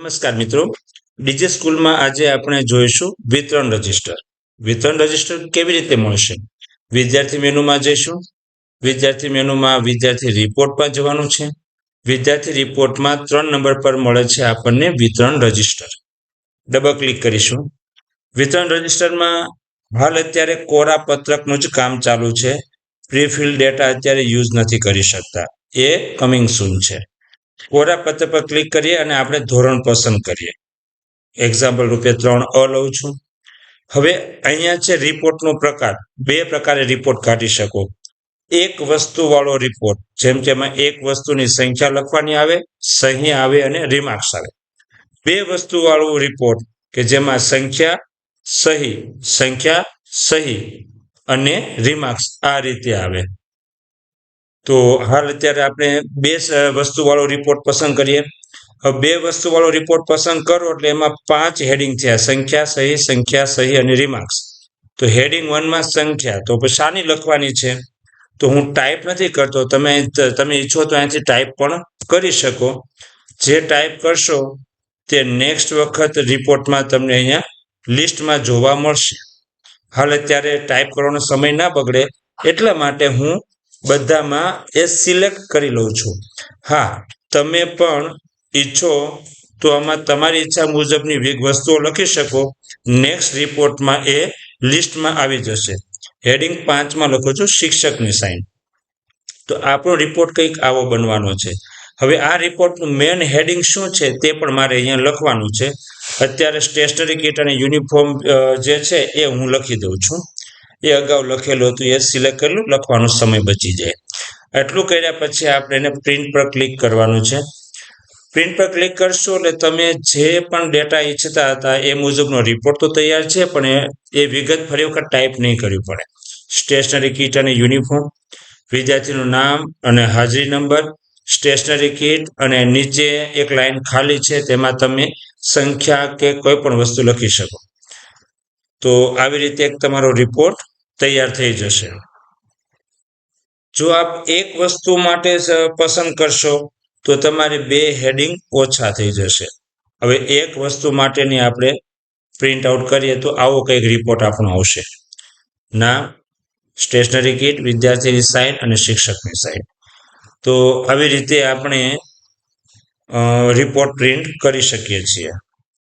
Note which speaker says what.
Speaker 1: નમસ્કાર મિત્રો, ડીજે સ્કૂલમાં આજે આપણે જોઈશું વિતરણ રજિસ્ટર. વિતરણ રજિસ્ટર કેવી રીતે મળશે? વિદ્યાર્થી મેનુમાં જઈશું. વિદ્યાર્થી મેનુમાં વિદ્યાર્થી રિપોર્ટમાં જવાનું છે. વિદ્યાર્થી રિપોર્ટમાં 3 નંબર પર મળે છે આપણને વિતરણ રજિસ્ટર. ડબલ ક્લિક કરીશું. વિતરણ રજિસ્ટરમાં હાલ અત્યારે કોરા પત્રકનું જ કામ ચાલુ છે. પ્રીફિલ ડેટા અત્યારે યુઝ નથી કરી શકતા, એ કમિંગ સૂન છે. કોરા પત્ર પર ક્લિક કરીએ અને આપણે ધોરણ પસંદ કરીએ. એક્ઝામ્પલ રૂપે 3A લઉં છું. હવે અહીંયા છે રિપોર્ટનો પ્રકાર. 2 પ્રકારે રિપોર્ટ કાઢી શકો. એક વસ્તુવાળો રિપોર્ટ, જેમ કે એમાં એક વસ્તુની સંખ્યા લખવાની આવે, સહી આવે અને રિમાર્ક્સ આવે. 2 વસ્તુવાળો રિપોર્ટ કે જેમાં સંખ્યા સહી અને રિમાર્ક્સ આ રીતે આવે. તો હાલ અત્યારે આપણે 2 વસ્તુવાળો રિપોર્ટ પસંદ કરીએ. હવે 2 વસ્તુવાળો રિપોર્ટ પસંદ કરો એટલે એમાં 5 હેડિંગ થયા: સંખ્યા સહી અને રિમાર્ક્સ. તો હેડિંગ 1માં સંખ્યા, તો પછી શાની લખવાની છે? તો હું ટાઈપ નથી કરતો, તમે ઈચ્છો તો અહીંથી ટાઈપ પણ કરી શકો. જે ટાઈપ કરશો તે નેક્સ્ટ વખત રિપોર્ટમાં તમને અહીંયા લિસ્ટમાં જોવા મળશે. હાલ અત્યારે ટાઈપ કરવાનો સમય ના બગડે એટલા માટે હું બધામાં એ સિલેક્ટ કરી લઉં છું. હા, તમે પણ ઈચ્છો તો આમાં તમારી ઈચ્છા મુજબની વસ્તુઓ લખી શકો. નેક્સ્ટ રિપોર્ટમાં એ લિસ્ટમાં આવી જશે. હેડિંગ 5માં લખો છો શિક્ષકની સાઇન. તો આપણો રિપોર્ટ કંઈક આવો બનવાનો છે. હવે આ રિપોર્ટનું મેઇન હેડિંગ શું છે તે પણ મારે અહીંયા લખવાનું છે. અત્યારે સ્ટેશનરી કીટ અને યુનિફોર્મ જે છે એ હું લખી દઉં છું. એ અગાઉ લખેલું હતું, એ સિલેક્ટ કરેલું, લખવાનો સમય બચી જાય. આટલું કર્યા પછી આપણે એને પ્રિન્ટ પર ક્લિક કરવાનું છે. પ્રિન્ટ પર ક્લિક કરશો એટલે તમે જે પણ ડેટા ઈચ્છતા હતા એ મુજબનો રિપોર્ટ તો તૈયાર છે, પણ એ વિગત ફરી વખત ટાઈપ નહીં કરવી પડે. સ્ટેશનરી કીટ અને યુનિફોર્મ, વિદ્યાર્થીનું નામ અને હાજરી નંબર, સ્ટેશનરી કીટ અને નીચે એક લાઈન ખાલી છે તેમાં તમે સંખ્યા કે કોઈ પણ વસ્તુ લખી શકો. તો આવી રીતે એક તમારો રિપોર્ટ તૈયાર થઈ જશે. જો આપ એક વસ્તુ માટે પસંદ કરશો તો તમારે 2 હેડિંગ ઓછા થઈ જશે. હવે એક વસ્તુ માટેની આપણે પ્રિન્ટ આઉટ કરીએ તો આવો કંઈક રિપોર્ટ આપણો આવશે. નામ, સ્ટેશનરી કીટ, વિદ્યાર્થીની સાઇન અને શિક્ષકની સાઇન. તો આવી રીતે આપણે રિપોર્ટ પ્રિન્ટ કરી શકીએ છીએ.